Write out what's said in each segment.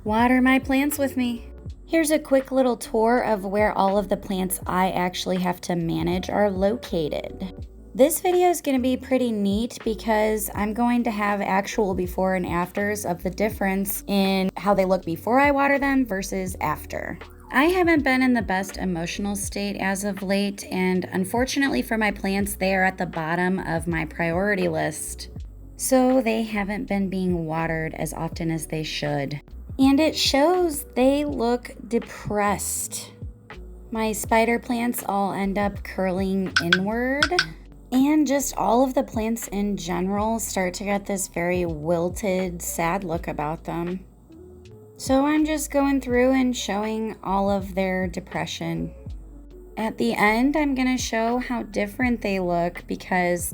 Water my plants with me. Here's a quick little tour of where all of the plants I actually have to manage are located. This video is going to be pretty neat because I'm going to have actual before and afters of the difference in how they look before I water them versus after. I haven't been in the best emotional state as of late, and unfortunately for my plants, they are at the bottom of my priority list. So they haven't been being watered as often as they should. And it shows. They look depressed. My spider plants all end up curling inward. And just all of the plants in general start to get this very wilted, sad look about them. So I'm just going through and showing all of their depression. At the end, I'm going to show how different they look because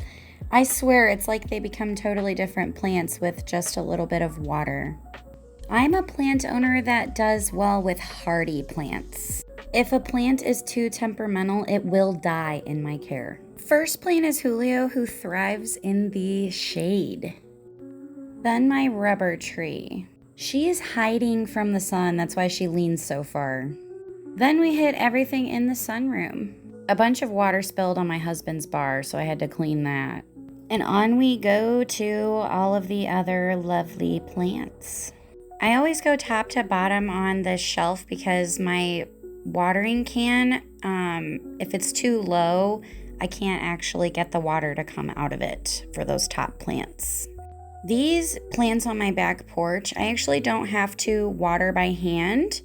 I swear it's like they become totally different plants with just a little bit of water. I'm a plant owner that does well with hardy plants. If a plant is too temperamental, it will die in my care. First plant is Julio, who thrives in the shade. Then my rubber tree. She is hiding from the sun, that's why she leans so far. Then we hit everything in the sunroom. A bunch of water spilled on my husband's bar, so I had to clean that. And on we go to all of the other lovely plants. I always go top to bottom on this shelf because my watering can, if it's too low, I can't actually get the water to come out of it for those top plants. These plants on my back porch, I actually don't have to water by hand.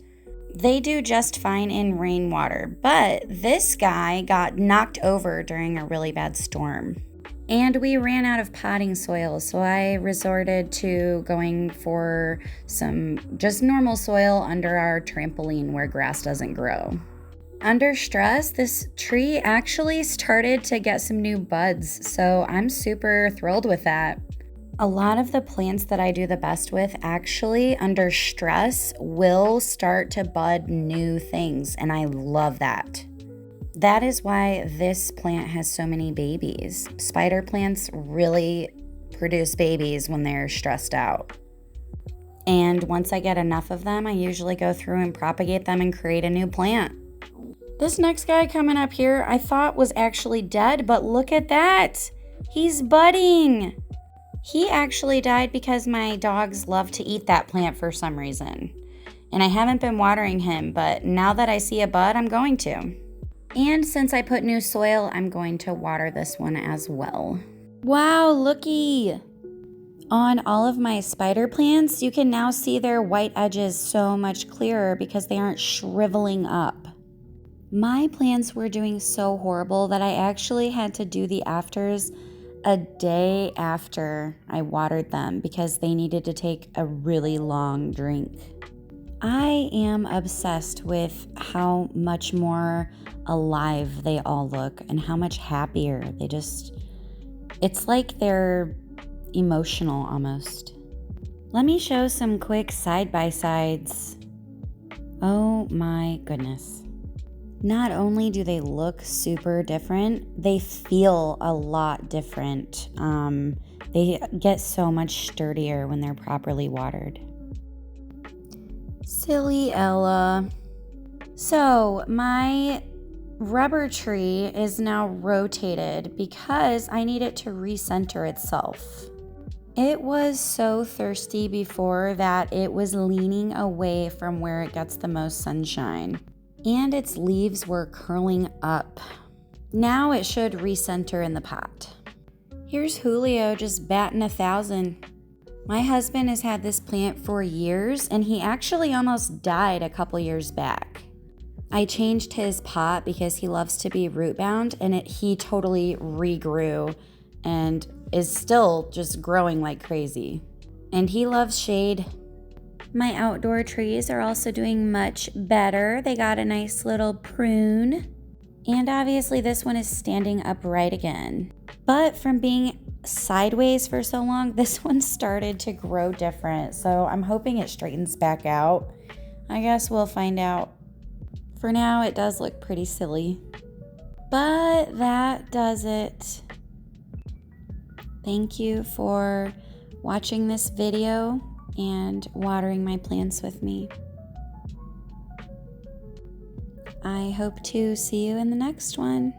They do just fine in rainwater, but this guy got knocked over during a really bad storm. And we ran out of potting soil, so I resorted to going for some just normal soil under our trampoline where grass doesn't grow. Under stress, this tree actually started to get some new buds, so I'm super thrilled with that. A lot of the plants that I do the best with actually under stress will start to bud new things, and I love that. That is why this plant has so many babies. Spider plants really produce babies when they're stressed out. And once I get enough of them, I usually go through and propagate them and create a new plant. This next guy coming up here I thought was actually dead, but look at that. He's budding. He actually died because my dogs love to eat that plant for some reason. And I haven't been watering him, but now that I see a bud, I'm going to. And since I put new soil, I'm going to water this one as well. Wow, looky! On all of my spider plants, you can now see their white edges so much clearer because they aren't shriveling up. My plants were doing so horrible that I actually had to do the afters a day after I watered them because they needed to take a really long drink. I am obsessed with how much more alive they all look and how much happier it's like they're emotional almost. Let me show some quick side-by-sides. Oh my goodness. Not only do they look super different, they feel a lot different. They get so much sturdier when they're properly watered. Silly Ella. So my rubber tree is now rotated because I need it to recenter itself. It was so thirsty before that it was leaning away from where it gets the most sunshine, and its leaves were curling up. Now it should recenter in the pot. Here's Julio just batting 1,000. My husband has had this plant for years, and he actually almost died a couple years back. I changed his pot because he loves to be root bound, and he totally regrew and is still just growing like crazy. And he loves shade. My outdoor trees are also doing much better. They got a nice little prune. And obviously this one is standing upright again. But from being sideways for so long, this one started to grow different. So I'm hoping it straightens back out. I guess we'll find out. For now, it does look pretty silly. But that does it. Thank you for watching this video. and watering my plants with me. I hope to see you in the next one.